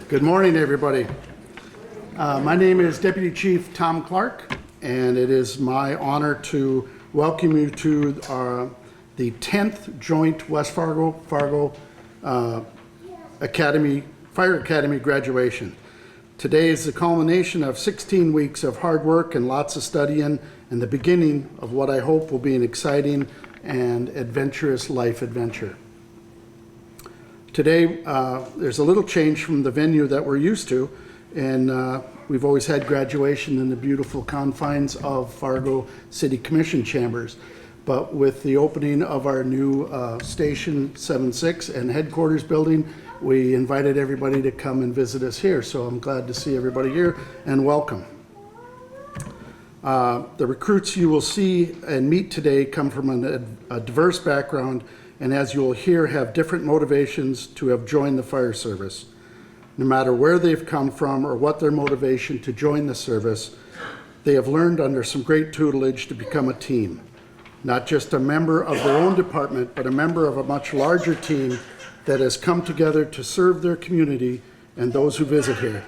Good morning, everybody. My name is Deputy Chief Tom Clark, and it is my honor to welcome you to the 10th Joint West Fargo Academy, Fire Academy graduation. Today is the culmination of 16 weeks of hard work and lots of studying, and the beginning of what I hope will be an exciting and adventurous life adventure. Today, there's a little change from the venue that we're used to, and we've always had graduation in the beautiful confines of Fargo City Commission chambers. But with the opening of our new Station 76 and headquarters building, we invited everybody to come and visit us here. So I'm glad to see everybody here, and welcome. The recruits you will see and meet today come from a diverse background, and as you will hear, have different motivations to have joined the fire service. No matter where they've come from or what their motivation to join the service, they have learned under some great tutelage to become a team. Not just a member of their own department, but a member of a much larger team that has come together to serve their community and those who visit here.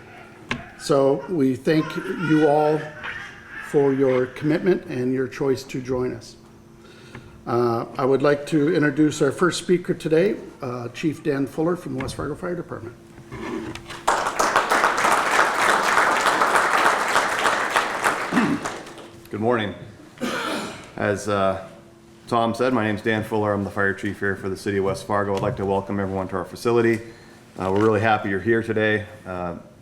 So we thank you all for your commitment and your choice to join us. I would like to introduce our first speaker today, Chief Dan Fuller from the West Fargo Fire Department. Good morning. As Tom said, my name is Dan Fuller. I'm the fire chief here for the city of West Fargo. I'd like to welcome everyone to our facility. We're really happy you're here today.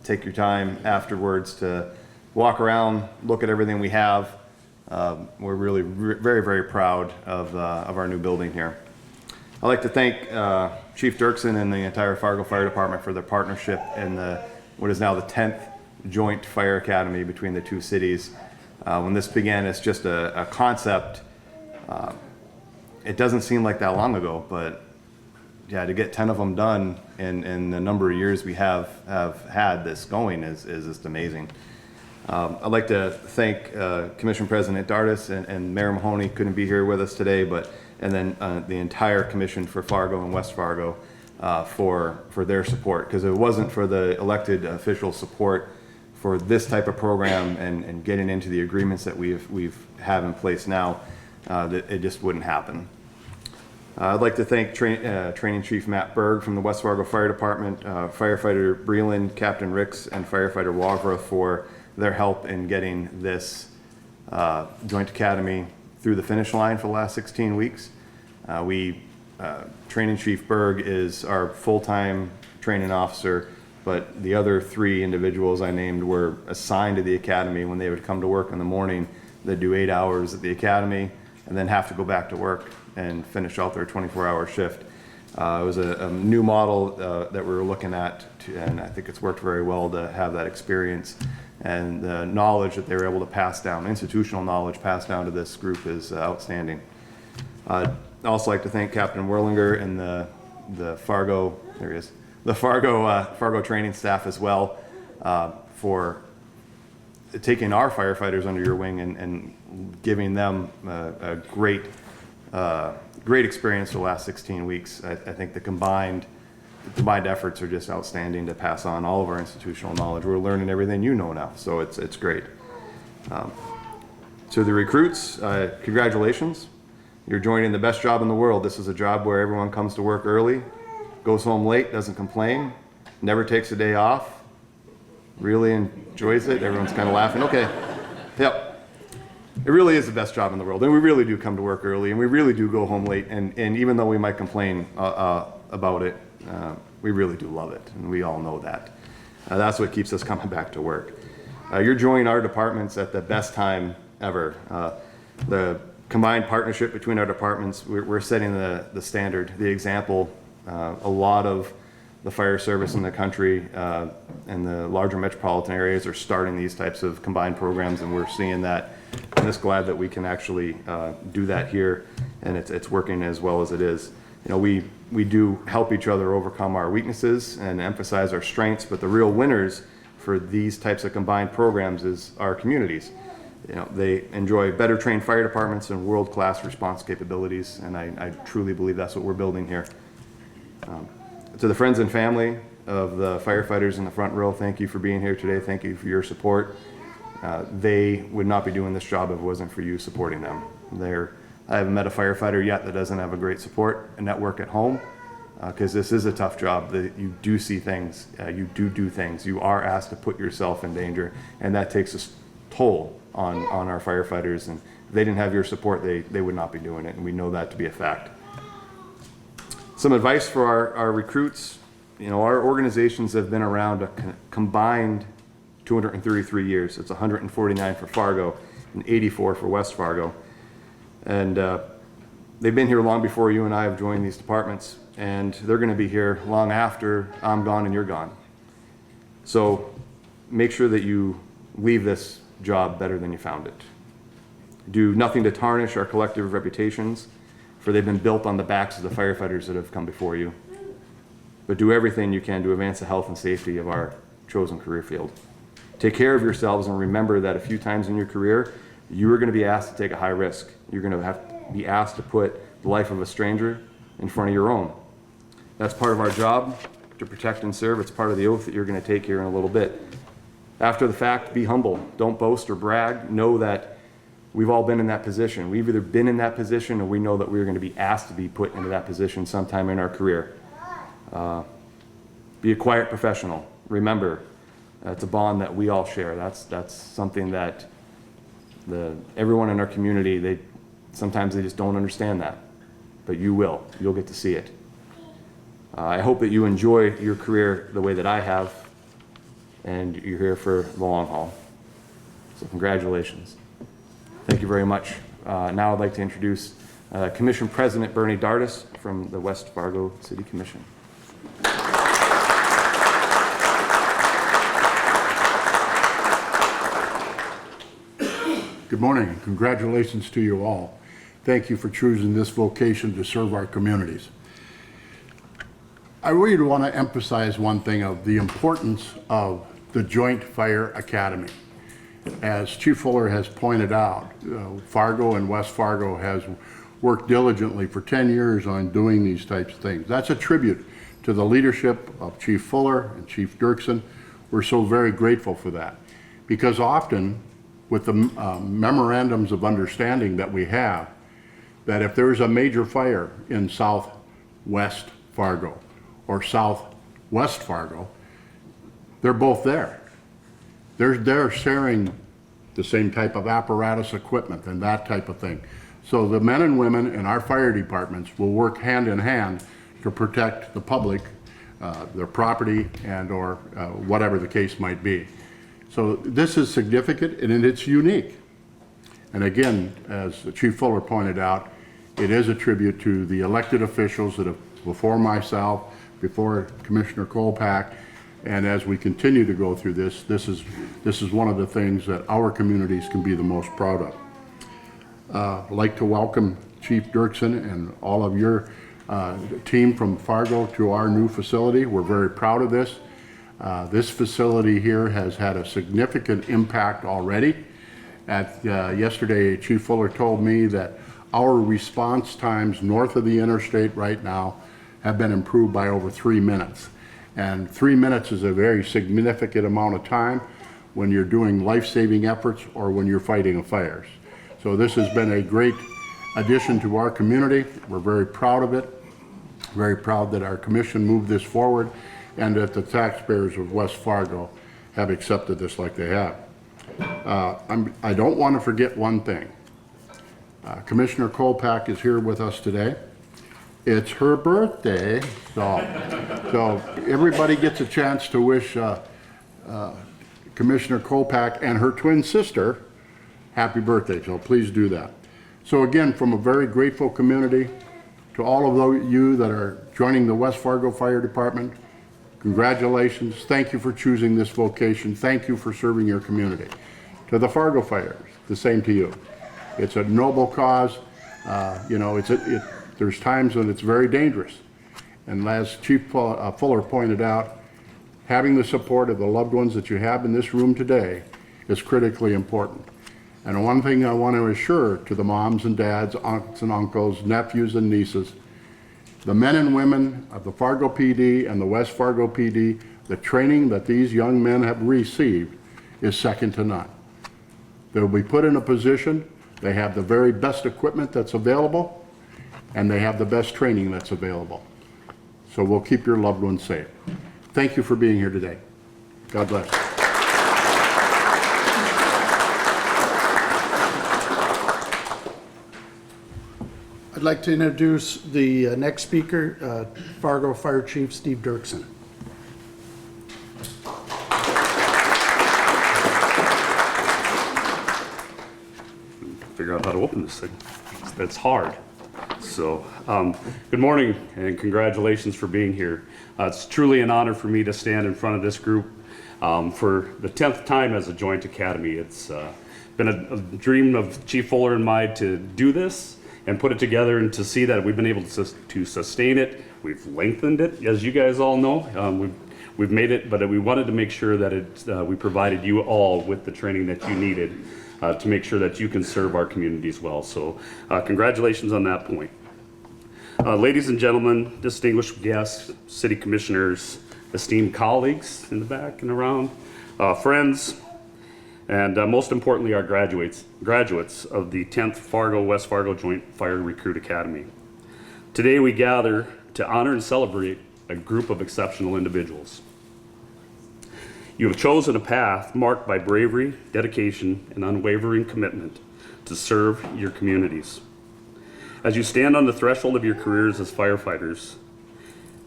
Take your time afterwards to walk around, look at everything we have. We're really very, very proud of our new building here. I'd like to thank Chief Dirksen and the entire Fargo Fire Department for their partnership in what is now the 10th Joint Fire Academy between the two cities. When this began as just a concept, it doesn't seem like that long ago, but yeah, to get 10 of them done in the number of years we have had this going is just amazing. I'd like to thank Commission President Dardis and Mayor Mahoney couldn't be here with us today, and then the entire commission for Fargo and West Fargo for their support, because if it wasn't for the elected official support for this type of program and getting into the agreements that we've have in place now, that it just wouldn't happen. I'd like to thank Training Chief Matt Berg from the West Fargo Fire Department, Firefighter Breland, Captain Ricks, and Firefighter Wavra for their help in getting this Joint Academy through the finish line for the last 16 weeks. Training Chief Berg is our full-time training officer, but the other three individuals I named were assigned to the academy. When they would come to work in the morning, they'd do 8 hours at the academy and then have to go back to work and finish out their 24-hour shift. It was a new model that we were looking at, and I think it's worked very well to have that experience. And the knowledge that they were able to pass down, institutional knowledge passed down to this group, is outstanding. I'd also like to thank Captain Werlinger and the Fargo, there he is, the Fargo training staff as well, for taking our firefighters under your wing and giving them a great experience for the last 16 weeks. I think the combined efforts are just outstanding to pass on all of our institutional knowledge. We're learning everything you know now, so it's great. To the recruits, congratulations. You're joining the best job in the world. This is a job where everyone comes to work early, goes home late, doesn't complain, never takes a day off, really enjoys it. Everyone's kind of laughing. Okay, yep. It really is the best job in the world, and we really do come to work early, and we really do go home late, and even though we might complain about it, we really do love it, and we all know that. That's what keeps us coming back to work. You're joining our departments at the best time ever. The combined partnership between our departments, we're setting the standard, the example. A lot of the fire service in the country and the larger metropolitan areas are starting these types of combined programs, and we're seeing that. I'm just glad that we can actually do that here, and it's working as well as it is. You know, we do help each other overcome our weaknesses and emphasize our strengths, but the real winners for these types of combined programs is our communities. You know, they enjoy better trained fire departments and world-class response capabilities, and I truly believe that's what we're building here. To the friends and family of the firefighters in the front row, thank you for being here today. Thank you for your support. They would not be doing this job if it wasn't for you supporting them. I haven't met a firefighter yet that doesn't have a great support network at home, because this is a tough job. You do see things, you do things. You are asked to put yourself in danger, and that takes a toll on our firefighters. And if they didn't have your support, they would not be doing it, and we know that to be a fact. Some advice for our recruits. Our organizations have been around a combined 233 years. It's 149 for Fargo and 84 for West Fargo. And they've been here long before you and I have joined these departments, and they're going to be here long after I'm gone and you're gone. So make sure that you leave this job better than you found it. Do nothing to tarnish our collective reputations, for they've been built on the backs of the firefighters that have come before you. But do everything you can to advance the health and safety of our chosen career field. Take care of yourselves, and remember that a few times in your career, you are going to be asked to take a high risk. You're going to have to be asked to put the life of a stranger in front of your own. That's part of our job, to protect and serve. It's part of the oath that you're going to take here in a little bit. After the fact, be humble. Don't boast or brag. Know that we've all been in that position. We've either been in that position, or we know that we're going to be asked to be put into that position sometime in our career. Be a quiet professional. Remember, it's a bond that we all share. That's something that everyone in our community, sometimes they just don't understand that, but you will. You'll get to see it. I hope that you enjoy your career the way that I have, and you're here for the long haul. So congratulations. Thank you very much. Now I'd like to introduce Commission President Bernie Dardis from the West Fargo City Commission. Good morning, and congratulations to you all. Thank you for choosing this vocation to serve our communities. I really want to emphasize one thing of the importance of the Joint Fire Academy. As Chief Fuller has pointed out, Fargo and West Fargo has worked diligently for 10 years on doing these types of things. That's a tribute to the leadership of Chief Fuller and Chief Dirksen. We're so very grateful for that, because often with the memorandums of understanding that we have, that if there's a major fire in southwest Fargo or southwest Fargo, they're both there. They're sharing the same type of apparatus, equipment, and that type of thing. So the men and women in our fire departments will work hand in hand to protect the public, their property, and or whatever the case might be. So this is significant, and it's unique. And again, as Chief Fuller pointed out, it is a tribute to the elected officials that have, before myself, before Commissioner Kolpak, and as we continue to go through this, this is one of the things that our communities can be the most proud of. I'd like to welcome Chief Dirksen and all of your team from Fargo to our new facility. We're very proud of this. This facility here has had a significant impact already. Yesterday, Chief Fuller told me that our response times north of the interstate right now have been improved by over 3 minutes. And 3 minutes is a very significant amount of time when you're doing life-saving efforts or when you're fighting fires. So this has been a great addition to our community. We're very proud of it. Very proud that our commission moved this forward, and that the taxpayers of West Fargo have accepted this like they have. I don't want to forget one thing. Commissioner Kolpak is here with us today. It's her birthday, so everybody gets a chance to wish Commissioner Kolpak and her twin sister happy birthday, so please do that. So again, from a very grateful community, to all of you that are joining the West Fargo Fire Department, congratulations. Thank you for choosing this vocation. Thank you for serving your community. To the Fargo Fires, the same to you. It's a noble cause. There's times when it's very dangerous. And as Chief Fuller pointed out, having the support of the loved ones that you have in this room today is critically important. And one thing I want to assure to the moms and dads, aunts and uncles, nephews and nieces, The men and women of the Fargo PD and the West Fargo PD, the training that these young men have received is second to none. They'll be put in a position, they have the very best equipment that's available, and they have the best training that's available. So we'll keep your loved ones safe. Thank you for being here today. God bless. I'd like to introduce the next speaker, Fargo Fire Chief Steve Dirksen. Figure out how to open this thing. That's hard. So, good morning and congratulations for being here. It's truly an honor for me to stand in front of this group for the 10th time as a Joint Academy. It's been a dream of Chief Fuller and mine to do this and put it together, and to see that we've been able to sustain it. We've lengthened it, as you guys all know. We've made it, but we wanted to make sure that we provided you all with the training that you needed to make sure that you can serve our communities well. So congratulations on that point. Ladies and gentlemen, distinguished guests, city commissioners, esteemed colleagues in the back and around, friends, and most importantly, our graduates of the 10th Fargo West Fargo Joint Fire Recruit Academy. Today we gather to honor and celebrate a group of exceptional individuals. You have chosen a path marked by bravery, dedication, and unwavering commitment to serve your communities. As you stand on the threshold of your careers as firefighters,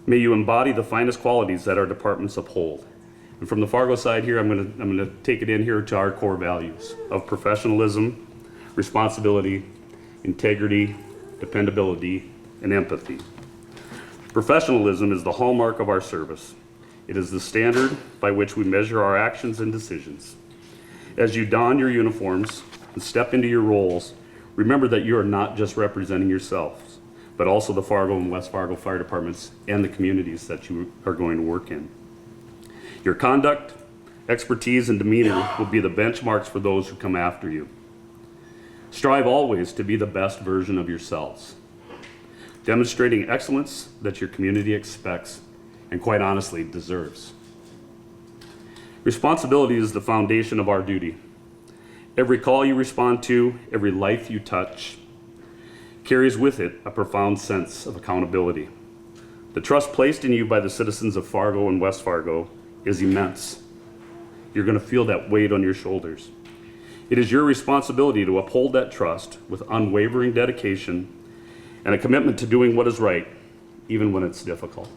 may you embody the finest qualities that our departments uphold. And from the Fargo side here, I'm gonna take it in here to our core values of professionalism, responsibility, integrity, dependability, and empathy. Professionalism is the hallmark of our service. It is the standard by which we measure our actions and decisions. As you don your uniforms and step into your roles, remember that you are not just representing yourselves, but also the Fargo and West Fargo Fire Departments and the communities that you are going to work in. Your conduct, expertise, and demeanor will be the benchmarks for those who come after you. Strive always to be the best version of yourselves, demonstrating excellence that your community expects and quite honestly deserves. Responsibility is the foundation of our duty. Every call you respond to, every life you touch, carries with it a profound sense of accountability. The trust placed in you by the citizens of Fargo and West Fargo is immense. You're going to feel that weight on your shoulders. It is your responsibility to uphold that trust with unwavering dedication and a commitment to doing what is right, even when it's difficult.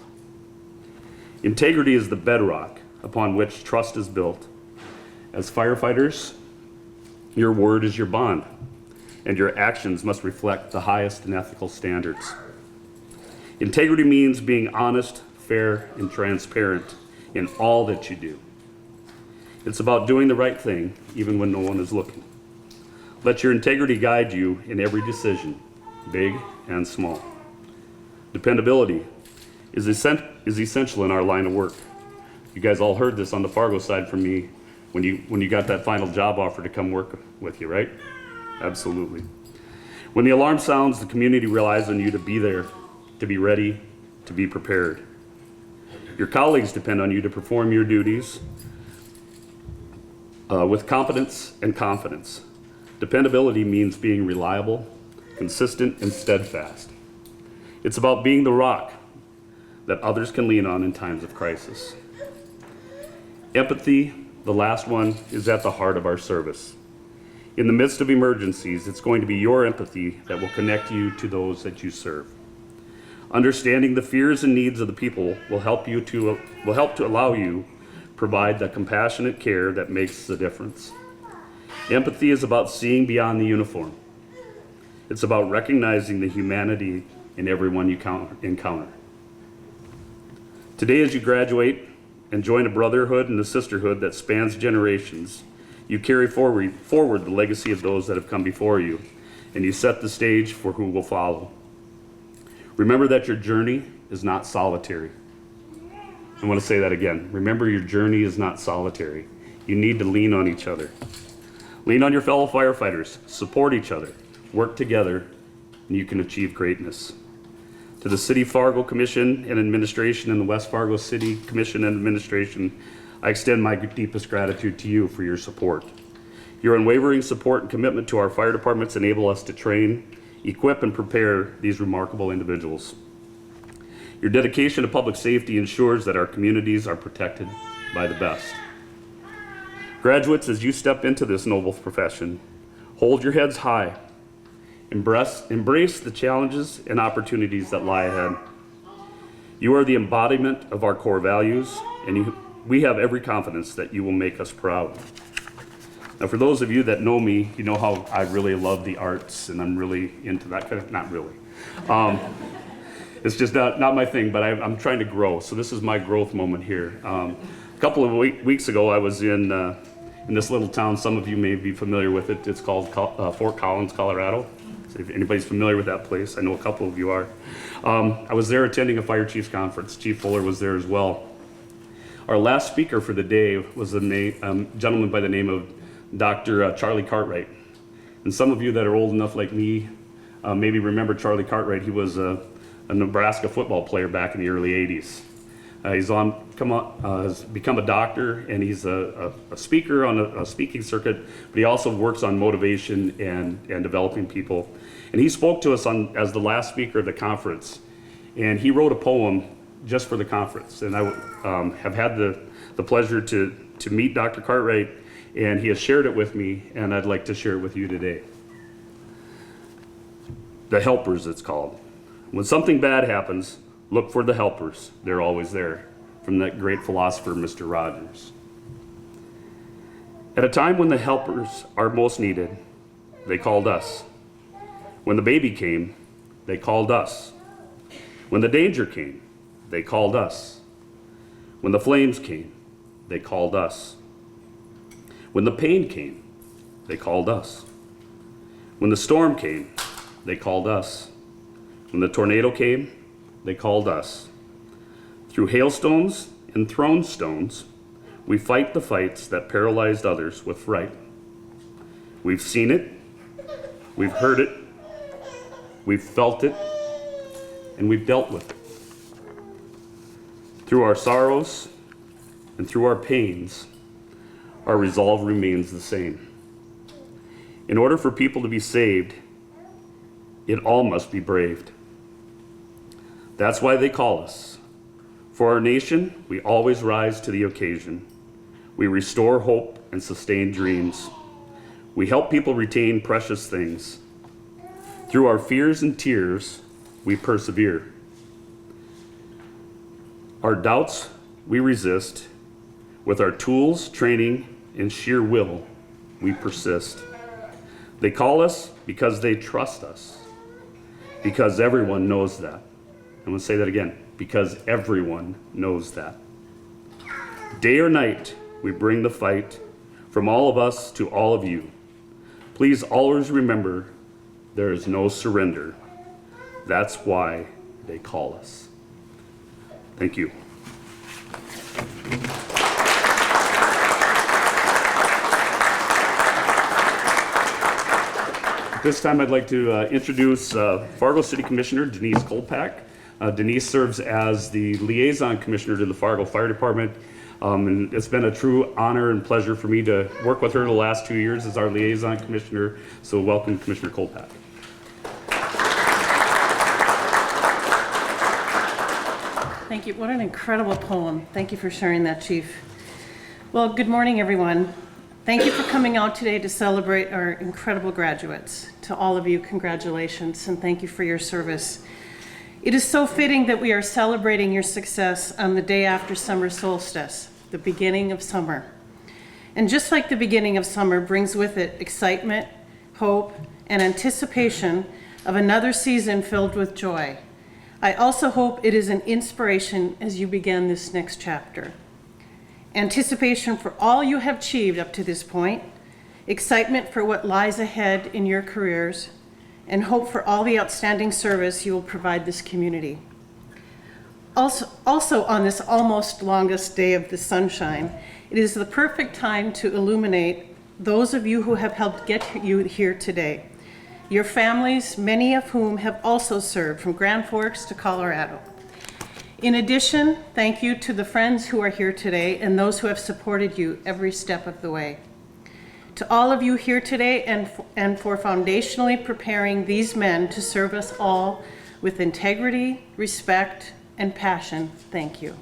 Integrity is the bedrock upon which trust is built. As firefighters, your word is your bond, and your actions must reflect the highest and ethical standards. Integrity means being honest, fair, and transparent in all that you do. It's about doing the right thing, even when no one is looking. Let your integrity guide you in every decision, big and small. Dependability is essential in our line of work. You guys all heard this on the Fargo side from me when you got that final job offer to come work with you, right? Absolutely. When the alarm sounds, the community relies on you to be there, to be ready, to be prepared. Your colleagues depend on you to perform your duties with competence and confidence. Dependability means being reliable, consistent, and steadfast. It's about being the rock that others can lean on in times of crisis. Empathy, the last one, is at the heart of our service. In the midst of emergencies, it's going to be your empathy that will connect you to those that you serve. Understanding the fears and needs of the people will help to allow you provide the compassionate care that makes the difference. Empathy is about seeing beyond the uniform. It's about recognizing the humanity in everyone you encounter. Today, as you graduate and join a brotherhood and a sisterhood that spans generations, you carry forward the legacy of those that have come before you, and you set the stage for who will follow. Remember that your journey is not solitary. I want to say that again. Remember, your journey is not solitary. You need to lean on each other. Lean on your fellow firefighters, support each other, work together, and you can achieve greatness. To the City Fargo Commission and Administration and the West Fargo City Commission and Administration, I extend my deepest gratitude to you for your support. Your unwavering support and commitment to our fire departments enable us to train, equip, and prepare these remarkable individuals. Your dedication to public safety ensures that our communities are protected by the best. Graduates, as you step into this noble profession, hold your heads high. Embrace the challenges and opportunities that lie ahead. You are the embodiment of our core values, and we have every confidence that you will make us proud. Now, for those of you that know me, you know how I really love the arts, and I'm really into that kind of, not really. It's just not my thing, but I'm trying to grow, so this is my growth moment here. A couple of weeks ago, I was in this little town. Some of you may be familiar with it. It's called Fort Collins, Colorado. So if anybody's familiar with that place, I know a couple of you are. I was there attending a fire chiefs conference. Chief Fuller was there as well. Our last speaker for the day was a gentleman by the name of Dr. Charlie Cartwright. And some of you that are old enough like me maybe remember Charlie Cartwright. He was a Nebraska football player back in the early 80s. He's has become a doctor, and he's a speaker on a speaking circuit, but he also works on motivation and developing people. And he spoke to us as the last speaker of the conference, and he wrote a poem just for the conference. And I have had the pleasure to meet Dr. Cartwright, and he has shared it with me, and I'd like to share it with you today. The Helpers, it's called. When something bad happens, look for the helpers. They're always there. From that great philosopher, Mr. Rogers. At a time when the helpers are most needed, they called us. When the baby came, they called us. When the danger came, they called us. When the flames came, they called us. When the pain came, they called us. When the storm came, they called us. When the tornado came, they called us. Through hailstones and thrown stones, we fight the fights that paralyzed others with fright. We've seen it, we've heard it, we've felt it, and we've dealt with it. Through our sorrows and through our pains, our resolve remains the same. In order for people to be saved, it all must be braved. That's why they call us. For our nation, we always rise to the occasion. We restore hope and sustain dreams. We help people retain precious things. Through our fears and tears, we persevere. Our doubts, we resist. With our tools, training, and sheer will, we persist. They call us because they trust us. Because everyone knows that. I'm going to say that again, because everyone knows that. Day or night, we bring the fight from all of us to all of you. Please always remember, there is no surrender. That's why they call us. Thank you. At this time, I'd like to introduce Fargo City Commissioner Denise Kolpak. Denise serves as the liaison commissioner to the Fargo Fire Department. And it's been a true honor and pleasure for me to work with her the last 2 years as our liaison commissioner. So welcome, Commissioner Kolpak. Thank you. What an incredible poem. Thank you for sharing that, Chief. Well, good morning, everyone. Thank you for coming out today to celebrate our incredible graduates. To all of you, congratulations, and thank you for your service. It is so fitting that we are celebrating your success on the day after summer solstice, the beginning of summer. And just like the beginning of summer brings with it excitement, hope, and anticipation of another season filled with joy, I also hope it is an inspiration as you begin this next chapter. Anticipation for all you have achieved up to this point, excitement for what lies ahead in your careers, and hope for all the outstanding service you will provide this community. Also on this almost longest day of the sunshine, it is the perfect time to illuminate those of you who have helped get you here today. your families, many of whom have also served from Grand Forks to Colorado. In addition, thank you to the friends who are here today and those who have supported you every step of the way. To all of you here today and for foundationally preparing these men to serve us all with integrity, respect, and passion, thank you.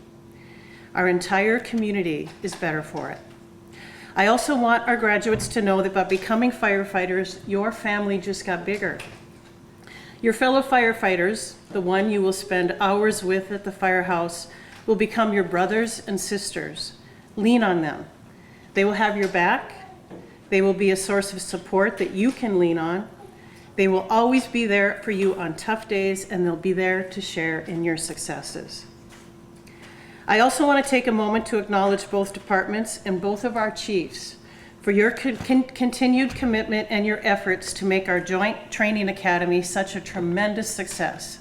Our entire community is better for it. I also want our graduates to know that by becoming firefighters, your family just got bigger. Your fellow firefighters, the one you will spend hours with at the firehouse, will become your brothers and sisters. Lean on them. They will have your back. They will be a source of support that you can lean on. They will always be there for you on tough days, and they'll be there to share in your successes. I also want to take a moment to acknowledge both departments and both of our chiefs for your continued commitment and your efforts to make our Joint Training Academy such a tremendous success.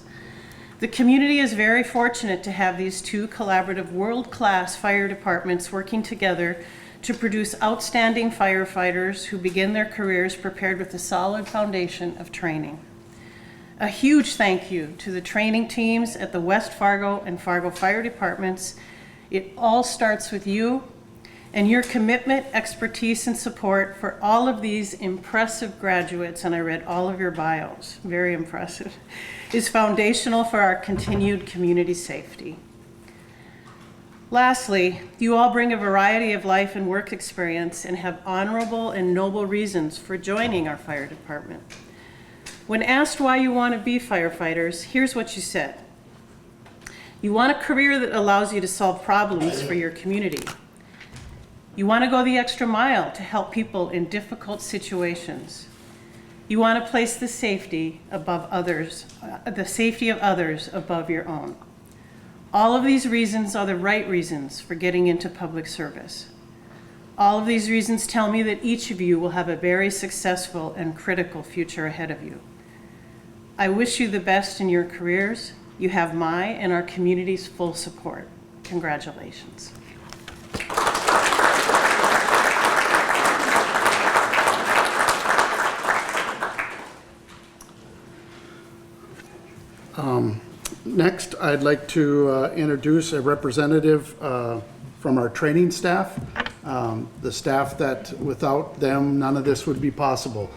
The community is very fortunate to have these two collaborative world-class fire departments working together to produce outstanding firefighters who begin their careers prepared with a solid foundation of training. A huge thank you to the training teams at the West Fargo and Fargo Fire Departments. It all starts with you and your commitment, expertise, and support for all of these impressive graduates, and I read all of your bios, very impressive, is foundational for our continued community safety. Lastly, you all bring a variety of life and work experience and have honorable and noble reasons for joining our fire department. When asked why you want to be firefighters, here's what you said. You want a career that allows you to solve problems for your community. You want to go the extra mile to help people in difficult situations. You want to place the safety above others, the safety of others above your own. All of these reasons are the right reasons for getting into public service. All of these reasons tell me that each of you will have a very successful and critical future ahead of you. I wish you the best in your careers. You have my and our community's full support. Congratulations. Next, I'd like to introduce a representative from our training staff, the staff that without them, none of this would be possible.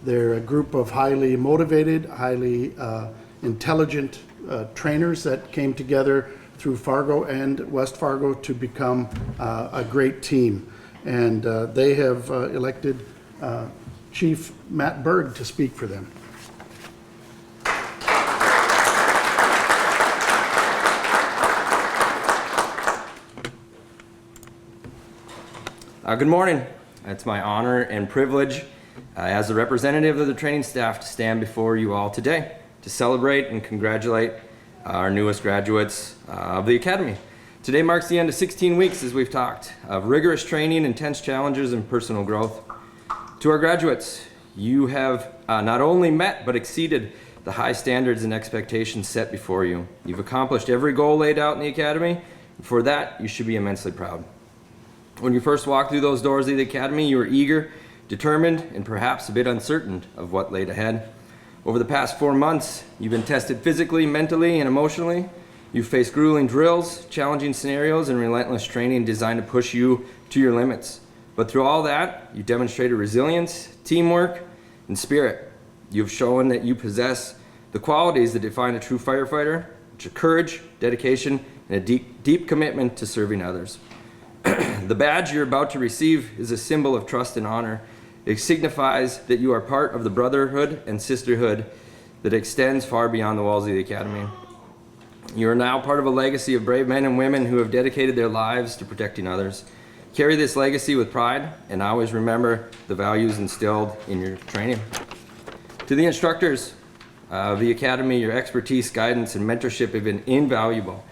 They're a group of highly motivated, highly intelligent trainers that came together through Fargo and West Fargo to become a great team. And they have elected Chief Matt Berg to speak for them. Good morning. It's my honor and privilege as the representative of the training staff to stand before you all today to celebrate and congratulate our newest graduates of the Academy. Today marks the end of 16 weeks, as we've talked, of rigorous training, intense challenges, and personal growth. To our graduates, you have not only met but exceeded the high standards and expectations set before you. You've accomplished every goal laid out in the Academy. For that, you should be immensely proud. When you first walked through those doors of the Academy, you were eager, determined, and perhaps a bit uncertain of what laid ahead. Over the past 4 months, you've been tested physically, mentally, and emotionally. You've faced grueling drills, challenging scenarios, and relentless training designed to push you to your limits. But through all that, you demonstrated resilience, teamwork, and spirit. You've shown that you possess the qualities that define a true firefighter, which are courage, dedication, and a deep commitment to serving others. The badge you're about to receive is a symbol of trust and honor. It signifies that you are part of the brotherhood and sisterhood that extends far beyond the walls of the Academy. You are now part of a legacy of brave men and women who have dedicated their lives to protecting others. Carry this legacy with pride and always remember the values instilled in your training. To the instructors of the Academy, your expertise, guidance, and mentorship have been invaluable.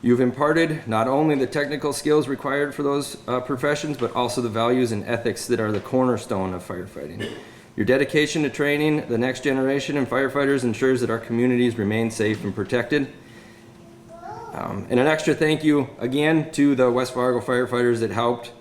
You've imparted not only the technical skills required for those professions, but also the values and ethics that are the cornerstone of firefighting. Your dedication to training the next generation of firefighters ensures that our communities remain safe and protected. And an extra thank you again to the West Fargo firefighters that helped.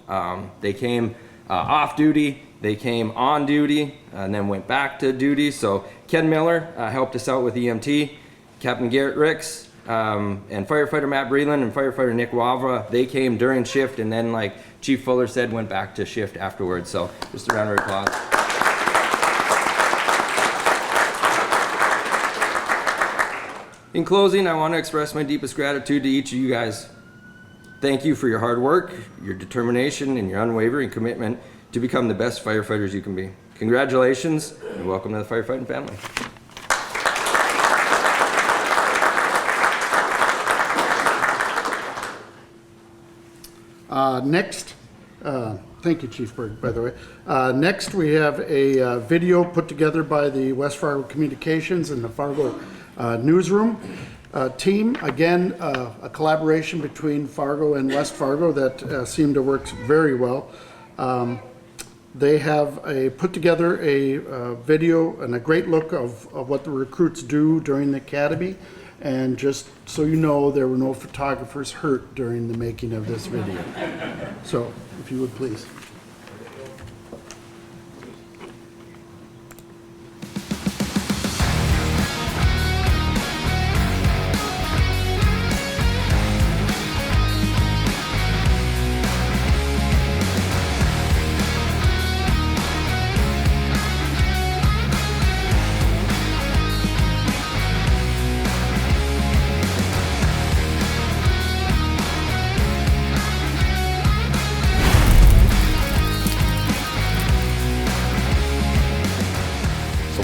They came off duty They came on duty and then went back to duty. So Ken Miller helped us out with EMT. Captain Garrett Ricks and firefighter Matt Breland and firefighter Nick Wavra, they came during shift and then, like Chief Fuller said, went back to shift afterwards. So just a round of applause. In closing, I want to express my deepest gratitude to each of you guys. Thank you for your hard work, your determination, and your unwavering commitment to become the best firefighters you can be. Congratulations, and welcome to the firefighting family. Next, thank you, Chief Berg, by the way. Next, we have a video put together by the West Fargo Communications and the Fargo Newsroom team. Again, a collaboration between Fargo and West Fargo that seemed to work very well. They have put together a video and a great look of what the recruits do during the academy. And just so you know, there were no photographers hurt during the making of this video. So, if you would please.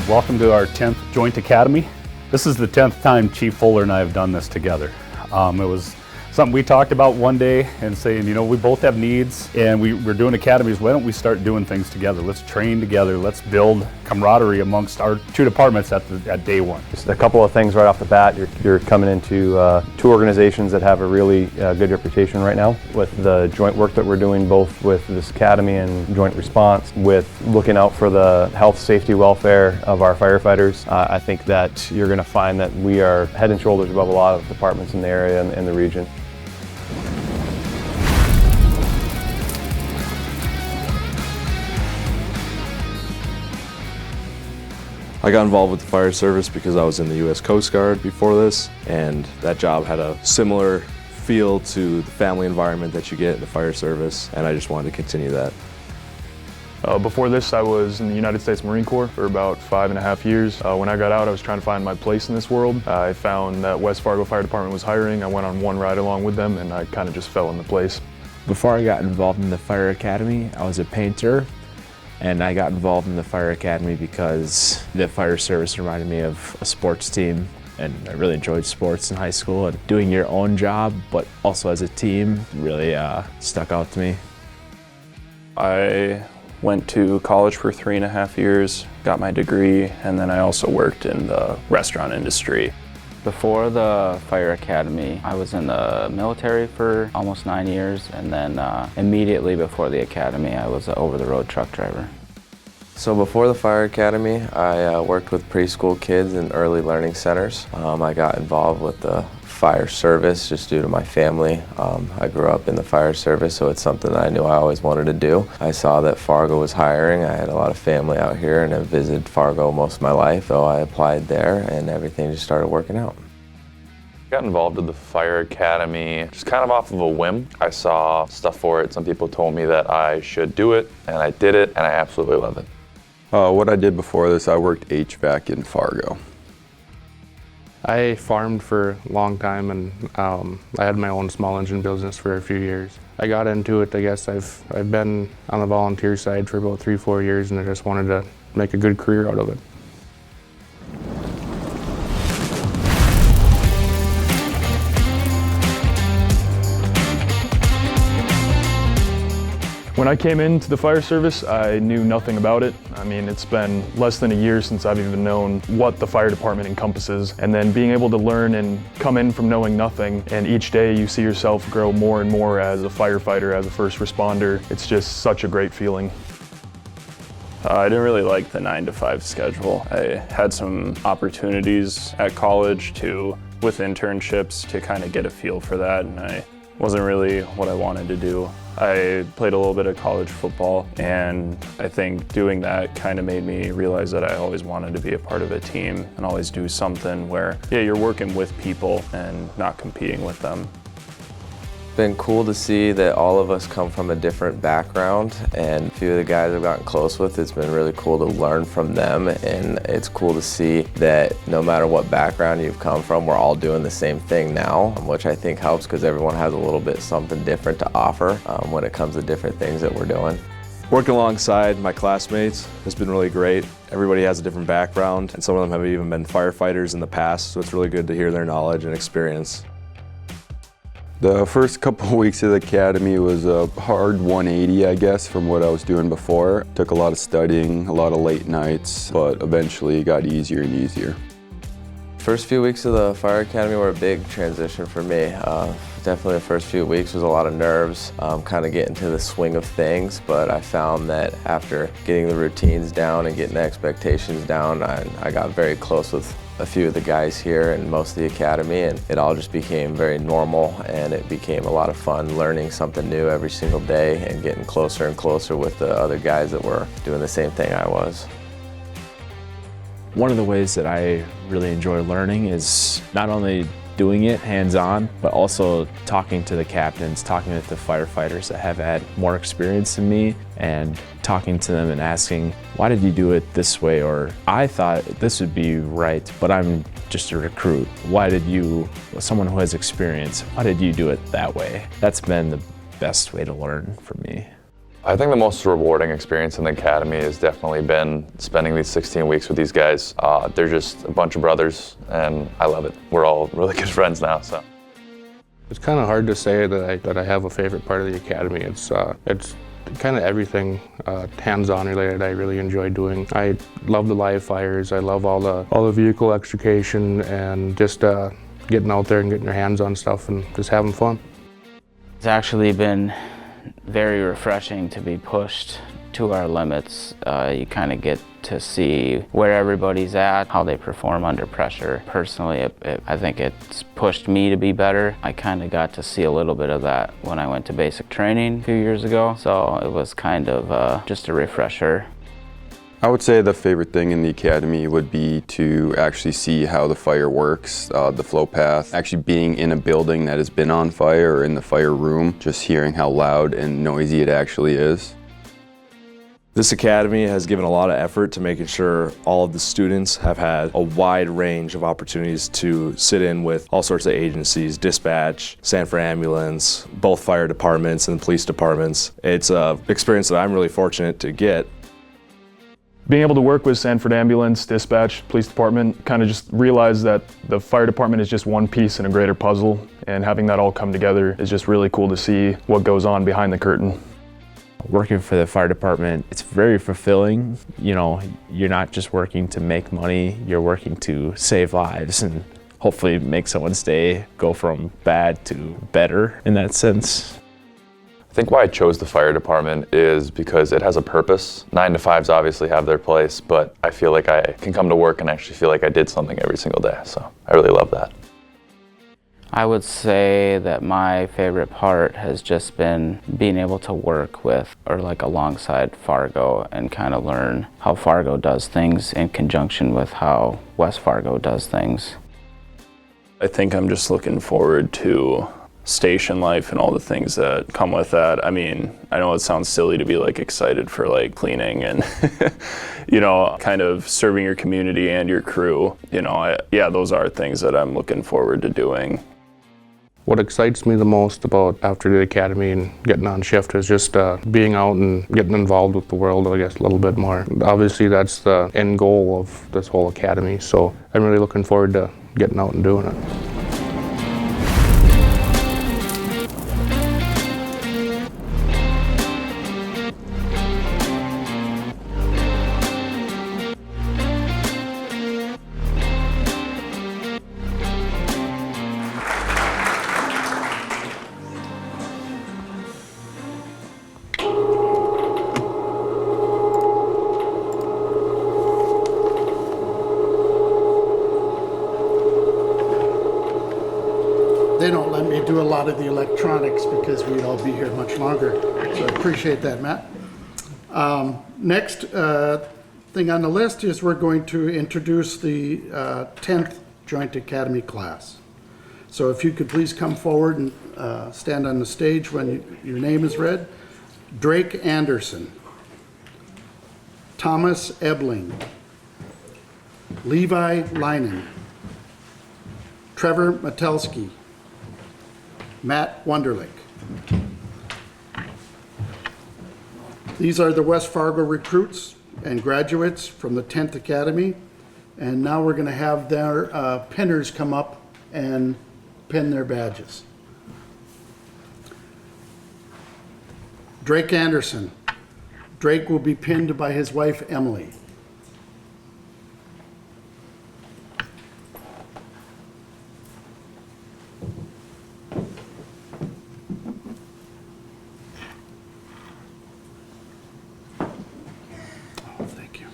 Welcome to our 10th Joint Academy. This is the 10th time Chief Fuller and I have done this together. It was something we talked about one day and saying, you know, we both have needs and we're doing academies. Why don't we start doing things together? Let's train together. Let's build camaraderie amongst our two departments at day one. Just a couple of things right off the bat. You're coming into two organizations that have a really good reputation right now with the joint work that we're doing, both with this academy and joint response, with looking out for the health, safety, welfare of our firefighters. I think that you're going to find that we are head and shoulders above a lot of departments in the area and in the region. I got involved with the fire service because I was in the U.S. Coast Guard before this, and that job had a similar feel to the family environment that you get in the fire service, and I just wanted to continue that. Before this, I was in the United States Marine Corps for about 5.5 years. When I got out, I was trying to find my place in this world. I found that West Fargo Fire Department was hiring. I went on one ride along with them, and I kind of just fell into place. Before I got involved in the fire academy, I was a painter, and I got involved in the fire academy because the fire service reminded me of a sports team, and I really enjoyed sports in high school. And doing your own job, but also as a team, really stuck out to me. I went to college for 3.5 years, got my degree, and then I also worked in the restaurant industry. Before the fire academy, I was in the military for almost 9 years, and then immediately before the academy, I was an over-the-road truck driver. So before the fire academy, I worked with preschool kids in early learning centers. I got involved with the fire service just due to my family. I grew up in the fire service, so it's something that I knew I always wanted to do. I saw that Fargo was hiring. I had a lot of family out here and have visited Fargo most of my life, so I applied there and everything just started working out. I got involved with the fire academy just kind of off of a whim. I saw stuff for it. Some people told me that I should do it, and I did it, and I absolutely love it. What I did before this, I worked HVAC in Fargo. I farmed for a long time, and I had my own small engine business for a few years. I got into it, I guess I've been on the volunteer side for about 3-4 years, and I just wanted to make a good career out of it. When I came into the fire service, I knew nothing about it. I mean, it's been less than a year since I've even known what the fire department encompasses. And then being able to learn and come in from knowing nothing, and each day you see yourself grow more and more as a firefighter, as a first responder. It's just such a great feeling. I didn't really like the 9-to-5 schedule. I had some opportunities at college with internships to kind of get a feel for that, and I wasn't really what I wanted to do. I played a little bit of college football, and I think doing that kind of made me realize that I always wanted to be a part of a team and always do something where, yeah, you're working with people and not competing with them. Been cool to see that all of us come from a different background, and a few of the guys I've gotten close with, it's been really cool to learn from them, and it's cool to see that no matter what background you've come from, we're all doing the same thing now, which I think helps because everyone has a little bit something different to offer when it comes to different things that we're doing. Working alongside my classmates has been really great. Everybody has a different background, and some of them have even been firefighters in the past, so it's really good to hear their knowledge and experience. The first couple of weeks of the academy was a hard 180, I guess, from what I was doing before. Took a lot of studying, a lot of late nights, but eventually it got easier and easier. First few weeks of the fire academy were a big transition for me. Definitely the first few weeks was a lot of nerves, kind of getting to the swing of things, but I found that after getting the routines down and getting the expectations down, I got very close with a few of the guys here and most of the academy, and it all just became very normal, and it became a lot of fun learning something new every single day and getting closer and closer with the other guys that were doing the same thing I was. One of the ways that I really enjoy learning is not only doing it hands-on, but also talking to the captains, talking with the firefighters that have had more experience than me, and talking to them and asking, why did you do it this way? Or I thought this would be right, but I'm just a recruit. Why did you, someone who has experience, why did you do it that way? That's been the best way to learn for me. I think the most rewarding experience in the academy has definitely been spending these 16 weeks with these guys. They're just a bunch of brothers, and I love it. We're all really good friends now, so. It's kind of hard to say that I have a favorite part of the academy. It's kind of everything hands-on related I really enjoy doing. I love the live fires. I love all the vehicle extrication and just getting out there and getting your hands on stuff and just having fun. It's actually been very refreshing to be pushed to our limits. You kind of get to see where everybody's at, how they perform under pressure. Personally, I think it's pushed me to be better. I kind of got to see a little bit of that when I went to basic training a few years ago, so it was kind of just a refresher. I would say the favorite thing in the academy would be to actually see how the fire works, the flow path, actually being in a building that has been on fire or in the fire room, just hearing how loud and noisy it actually is. This academy has given a lot of effort to making sure all of the students have had a wide range of opportunities to sit in with all sorts of agencies, dispatch, Sanford Ambulance, both fire departments and police departments. It's an experience that I'm really fortunate to get. Being able to work with Sanford Ambulance, Dispatch, Police Department, kind of just realize that the fire department is just one piece in a greater puzzle, and having that all come together is just really cool to see what goes on behind the curtain. Working for the fire department, it's very fulfilling. You know, you're not just working to make money, you're working to save lives and hopefully make someone's day go from bad to better in that sense. I think why I chose the fire department is because it has a purpose. 9 to 5s obviously have their place, but I feel like I can come to work and actually feel like I did something every single day, so I really love that. I would say that my favorite part has just been being able to work with or like alongside Fargo and kind of learn how Fargo does things in conjunction with how West Fargo does things. I think I'm just looking forward to station life and all the things that come with that. I mean, I know it sounds silly to be like excited for like cleaning and you know, kind of serving your community and your crew. You know, yeah, those are things that I'm looking forward to doing. What excites me the most about after the academy and getting on shift is just being out and getting involved with the world, I guess, a little bit more. Obviously, that's the end goal of this whole academy, so I'm really looking forward to getting out and doing it. do a lot of the electronics because we'd all be here much longer. So I appreciate that, Matt. Next thing on the list is we're going to introduce the 10th Joint Academy class. So if you could please come forward and stand on the stage when your name is read. Drake Anderson, Thomas Ebling, Levi Leinen, Trevor Metelsky, Matt Wunderlich. These are the West Fargo recruits and graduates from the 10th Academy. And now we're going to have their pinners come up and pin their badges. Drake Anderson. Drake will be pinned by his wife, Emily. Oh, thank you.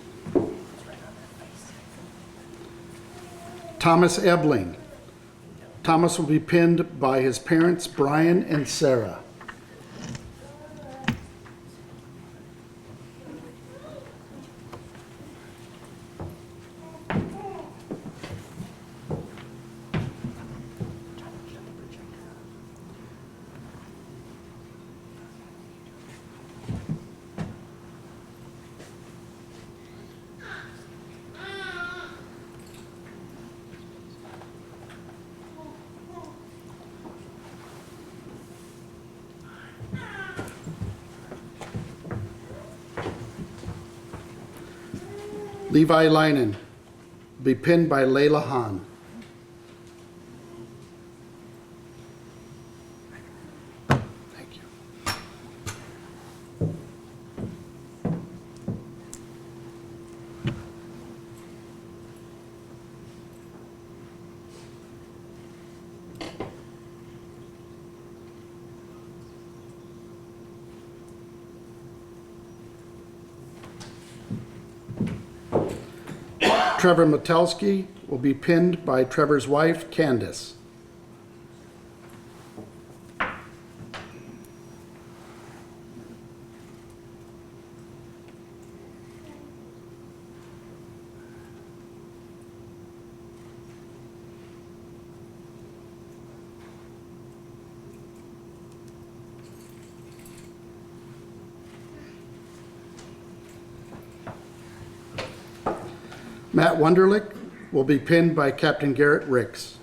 Thomas Ebling. Thomas will be pinned by his parents, Brian and Sarah. Levi Leinen will be pinned by Layla Hahn. Thank you. Trevor Metelsky will be pinned by Trevor's wife, Candace. Matt Wunderlich will be pinned by Captain Garrett Ricks.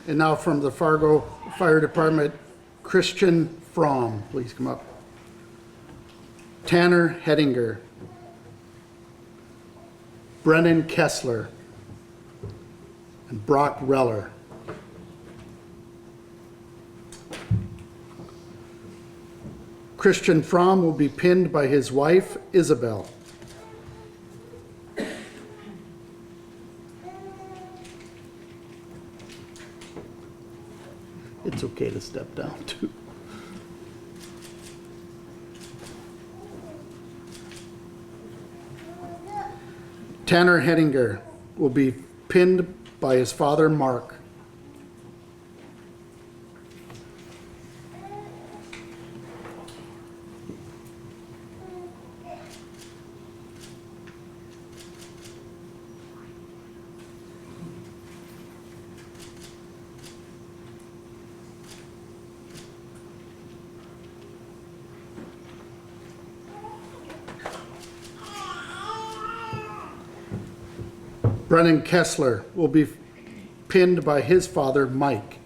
And now from the Fargo Fire Department, Christian Fromm, please come up. Tanner Hedinger, Brennan Kessler, and Brock Reller. Christian Fromm will be pinned by his wife, Isabel. It's okay to step down too. Tanner Hedinger will be pinned by his father, Mark. Brennan Kessler will be pinned by his father, Mike.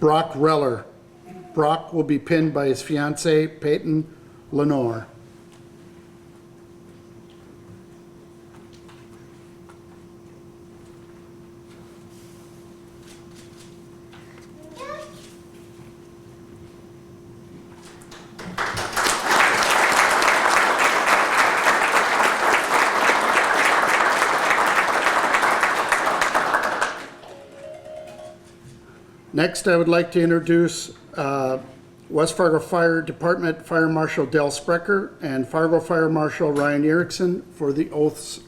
Brock Reller. Brock will be pinned by his fiancee, Peyton Lenore. Next, I would like to introduce West Fargo Fire Department Fire Marshal Del Sprecher and Fargo Fire Marshal Ryan Erickson for the oaths.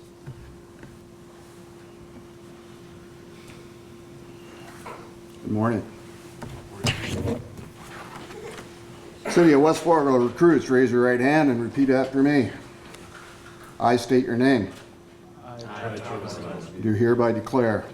Good morning. City of West Fargo recruits, raise your right hand and repeat after me. I state your name. Do hereby declare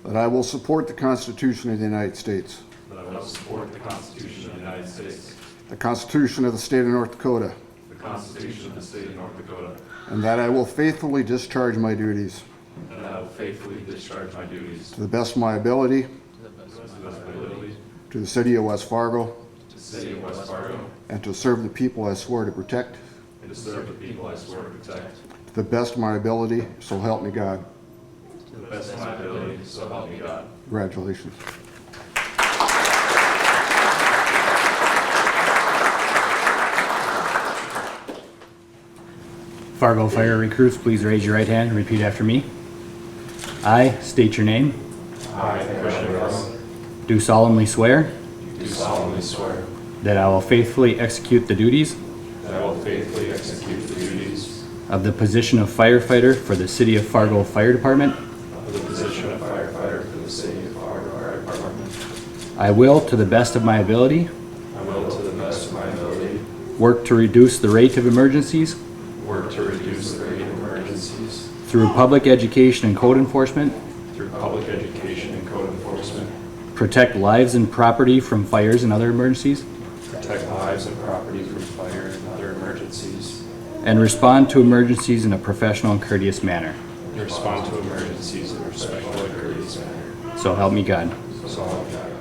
that I will support the Constitution of the United States. That I will support the Constitution of the United States. The Constitution of the State of North Dakota. The Constitution of the State of North Dakota. And that I will faithfully discharge my duties. And that I will faithfully discharge my duties. To the best of my ability. To the best of my ability. To the City of West Fargo. To the City of West Fargo. And to serve the people I swore to protect. And to serve the people I swore to protect. To the best of my ability, so help me God. To the best of my ability, so help me God. Congratulations. Fargo Fire recruits, please raise your right hand and repeat after me. I state your name. I, Christian Ross, Do solemnly swear do solemnly swear that I will faithfully execute the duties that I will faithfully execute the duties of the position of firefighter for the City of Fargo Fire Department. of the position of firefighter for the City of Fargo Fire Department. I will, to the best of my ability, I will, to the best of my ability, work to reduce the rate of emergencies work to reduce the rate of emergencies through public education and code enforcement, through public education and code enforcement, protect lives and property from fires and other emergencies, protect lives and property from fire and other emergencies, and respond to emergencies in a professional and courteous manner. and respond to emergencies in a respectful and courteous manner. So help me God. So help me God.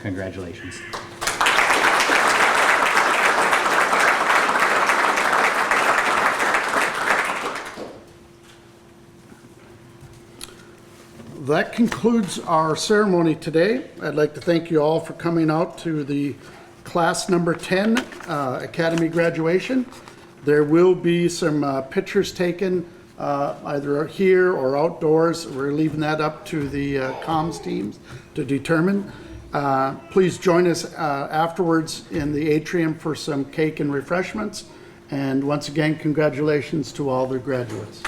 Congratulations. That concludes our ceremony today. I'd like to thank you all for coming out to the class number 10 Academy graduation. There will be some pictures taken either here or outdoors. We're leaving that up to the comms teams to determine. Please join us afterwards in the atrium for some cake and refreshments. And once again, congratulations to all the graduates.